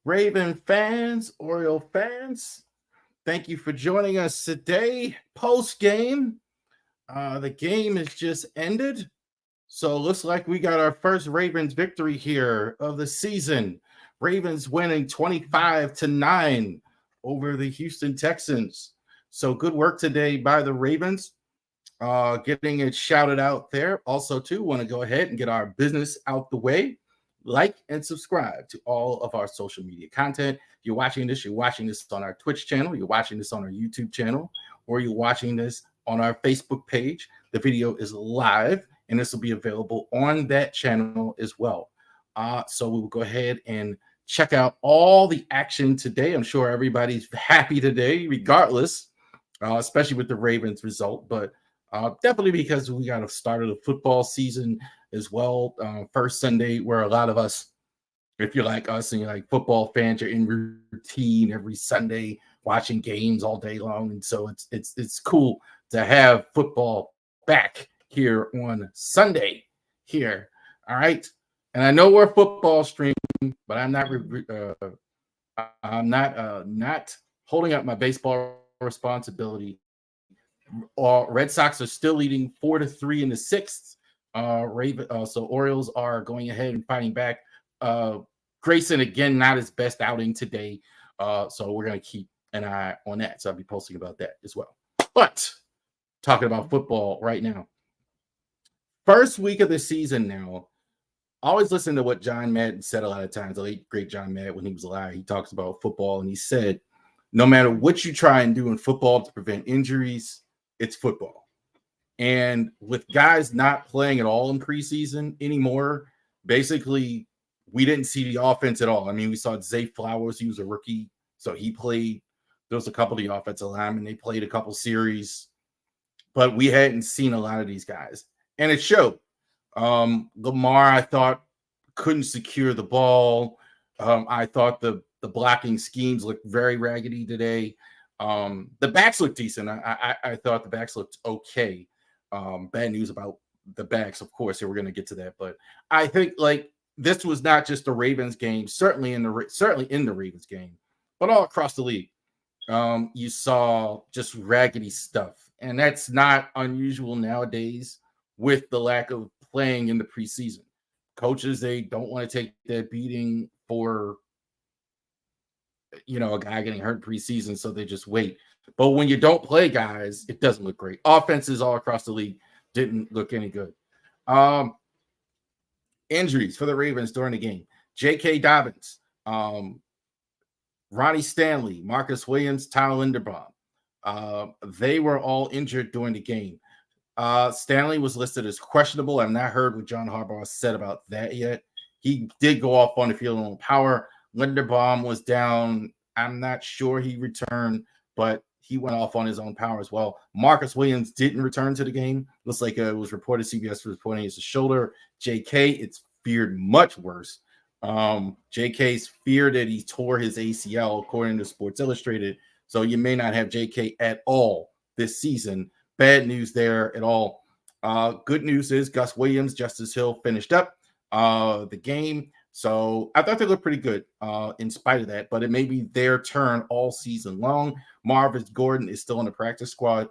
Raven fans, Oriole fans, thank you for joining us today. Post game, the game has just ended, so it looks like we got our first Ravens victory here of the season. Ravens winning 25-9 over the Houston Texans. So good work today by the Ravens, getting it shouted out there. Also, too, want to go ahead and get our business out the way. Like and subscribe to all of our social media content. If you're watching this on our Twitch channel, you're watching this on our YouTube channel, or you're watching this on our Facebook page. The video is live, and this will be available on that channel as well. So we will go ahead and check out all the action today. I'm sure everybody's happy today, regardless, especially with the Ravens result, but definitely because we got started a football season as well. First Sunday, where a lot of us, if you're like us and you're like football fans, you're in routine every Sunday watching games all day long, and so it's cool to have football back here on Sunday here. All right, and I know we're football streaming, but I'm not not holding up my baseball responsibility. Red Sox are still leading 4-3 in the sixth. So Orioles are going ahead and fighting back. Grayson, again, not his best outing today. So we're going to keep an eye on that. So I'll be posting about that as well. But talking about football right now. First week of the season now. Always listen to what John Madden said a lot of times. The late, great John Madden, when he was alive, he talks about football, and he said, no matter what you try and do in football to prevent injuries, it's football. And with guys not playing at all in preseason anymore, basically, we didn't see the offense at all. I mean, we saw Zay Flowers. He was a rookie, so he played. There was a couple of the offensive linemen. They played a couple series, but we hadn't seen a lot of these guys. And it showed. Lamar, I thought, couldn't secure the ball. I thought the blocking schemes looked very raggedy today. The backs looked decent. I thought the backs looked okay. Bad news about the backs, of course. We're going to get to that, but I think like this was not just the Ravens game. Certainly in the Ravens game, but all across the league, you saw just raggedy stuff, and that's not unusual nowadays with the lack of playing in the preseason. Coaches, they don't want to take that beating for a guy getting hurt preseason, so they just wait. But when you don't play guys, it doesn't look great. Offenses all across the league didn't look any good. Injuries for the Ravens during the game. J.K. Dobbins, Ronnie Stanley, Marcus Williams, Tyler Linderbaum. They were all injured during the game. Stanley was listed as questionable. I've not heard what John Harbaugh said about that yet. He did go off on the field on power. Linderbaum was down. I'm not sure he returned, but he went off on his own power as well. Marcus Williams didn't return to the game. Looks like it was reported, CBS was reporting it's a shoulder. JK, it's feared much worse. JK's feared that he tore his ACL, according to Sports Illustrated. So you may not have JK at all this season. Bad news there at all. Good news is Gus Williams, Justice Hill finished up the game. So I thought they looked pretty good in spite of that, but it may be their turn all season long. Marvin Gordon is still in the practice squad.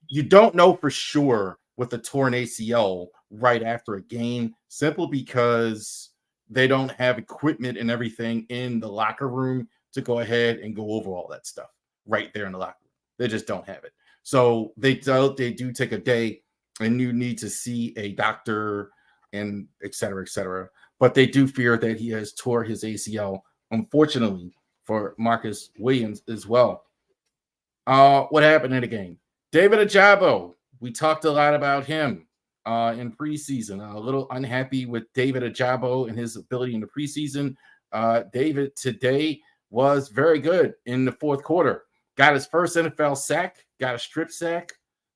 You don't know for sure with a torn ACL right after a game, simply because they don't have equipment and everything in the locker room to go ahead and go over all that stuff right there in the locker room. They just don't have it. So they do take a day, and you need to see a doctor and et cetera, et cetera. But they do fear that he has tore his ACL, unfortunately, for Marcus Williams as well. What happened in the game? David Ajabo. We talked a lot about him in preseason. A little unhappy with David Ajabo and his ability in the preseason. David today was very good in the fourth quarter. Got his first NFL sack, got a strip sack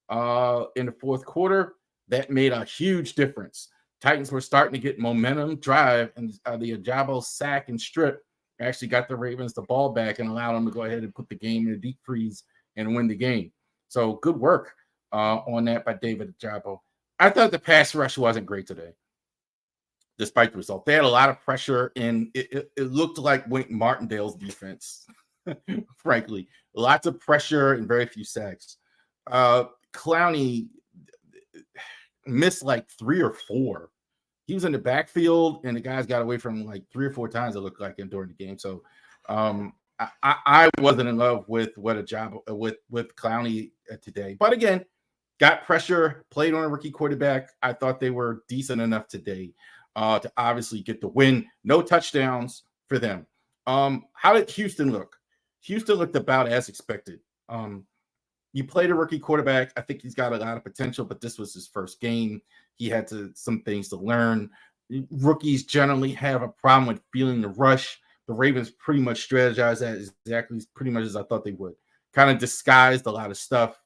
in the fourth quarter. That made a huge difference. Titans were starting to get momentum, drive, and the Ajabo sack and strip actually got the Ravens the ball back and allowed them to go ahead and put the game in a deep freeze and win the game. So good work on that by David Ajabo. I thought the pass rush wasn't great today, despite the result. They had a lot of pressure, and it looked like Wink Martindale's defense, frankly. Lots of pressure and very few sacks. Clowney missed like 3 or 4. He was in the backfield, and the guys got away from him like 3 or 4 times, it looked like, him during the game. So I wasn't in love with what a job with Clowney today. But again, got pressure, played on a rookie quarterback. I thought they were decent enough today to obviously get the win. No touchdowns for them. How did Houston look? Houston looked about as expected. You played a rookie quarterback. I think he's got a lot of potential, but this was his first game. He had some things to learn. Rookies generally have a problem with feeling the rush. The Ravens pretty much strategized that exactly pretty much as I thought they would. Kind of disguised a lot of stuff.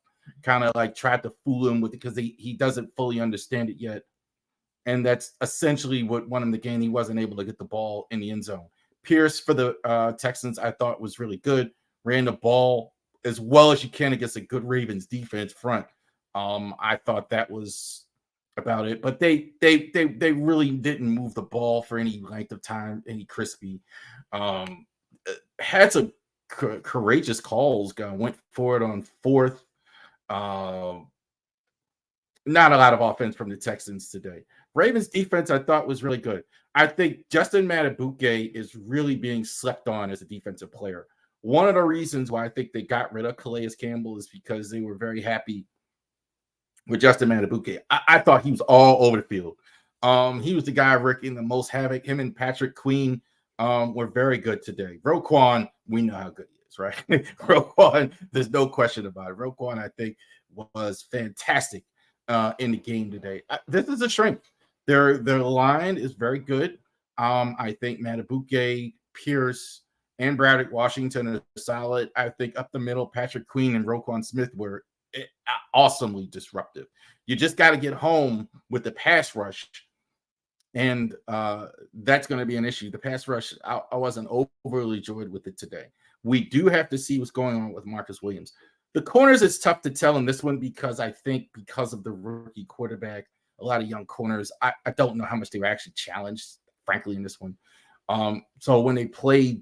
Kind of like tried to fool him with it because he doesn't fully understand it yet. And that's essentially what won him the game. He wasn't able to get the ball in the end zone. Pierce for the Texans, I thought was really good. Ran the ball as well as you can against a good Ravens defense front. I thought that was about it, but they really didn't move the ball for any length of time, any crispy. Had some courageous calls. Went for it on fourth. Not a lot of offense from the Texans today. Ravens defense, I thought, was really good. I think Justin Matabuke is really being slept on as a defensive player. One of the reasons why I think they got rid of Calais Campbell is because they were very happy with Justin Matabuke. I thought he was all over the field. He was the guy wreaking the most havoc. Him and Patrick Queen were very good today. Roquan, we know how good he is, right? Roquan, there's no question about it. Roquan, I think, was fantastic in the game today. This is a strength. Their line is very good. I think Matabuke, Pierce, and Braddock Washington are solid. I think up the middle, Patrick Queen and Roquan Smith were awesomely disruptive. You just got to get home with the pass rush, and that's going to be an issue. The pass rush, I wasn't overly joyed with it today. We do have to see what's going on with Marcus Williams. The corners, it's tough to tell in this one because I think because of the rookie quarterback, a lot of young corners, I don't know how much they were actually challenged, frankly, in this one. So when they play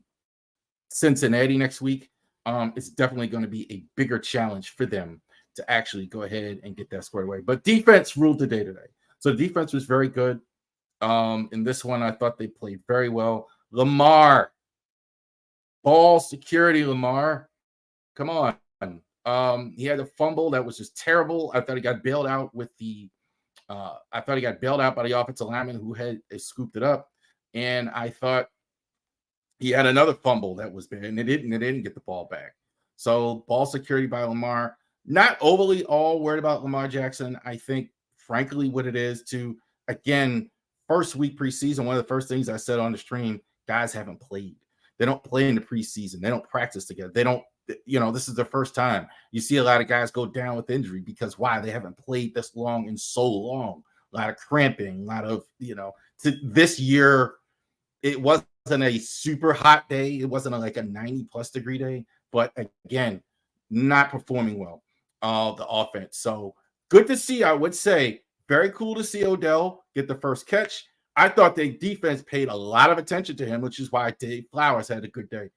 Cincinnati next week, it's definitely going to be a bigger challenge for them to actually go ahead and get that squared away. But defense ruled the day today. So the defense was very good. In this one, I thought they played very well. Lamar, ball security, Lamar. Come on. He had a fumble that was just terrible. I thought he got bailed out with I thought he got bailed out by the offensive lineman who had scooped it up. And I thought he had another fumble that was bad, and they didn't get the ball back. So ball security by Lamar. Not overly all worried about Lamar Jackson. I think, frankly, what it is to, again, first week preseason, one of the first things I said on the stream, guys haven't played. They don't play in the preseason. They don't practice together. They don't, this is their first time. You see a lot of guys go down with injury because why? They haven't played this long in so long. A lot of cramping, a lot of, this year, it wasn't a super hot day. It wasn't like a 90+ degree day, but again, not performing well. The offense. So good to see. I would say very cool to see Odell get the first catch. I thought the defense paid a lot of attention to him, which is why Dave Flowers had a good day.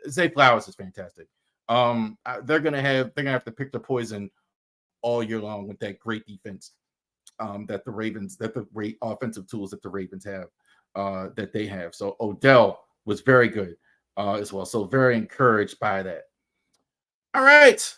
Zay Flowers is fantastic. They're gonna have to pick their poison all year long with that great defense that the great offensive tools that the Ravens have that they have. So Odell was very good as well. So very encouraged by that. All right.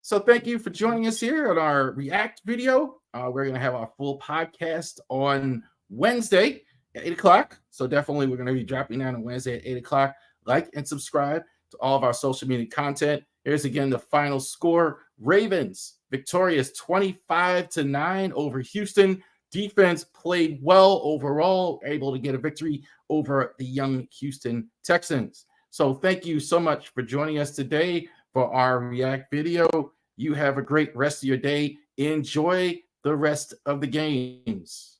So thank you for joining us here on our React video. We're going to have our full podcast on Wednesday at 8 o'clock. So definitely we're going to be dropping down on Wednesday at 8 o'clock. Like and subscribe to all of our social media content. Here's again the final score. Ravens victorious 25-9 over Houston. Defense played well overall, able to get a victory over the young Houston Texans. So thank you so much for joining us today for our React video. You have a great rest of your day. Enjoy the rest of the games.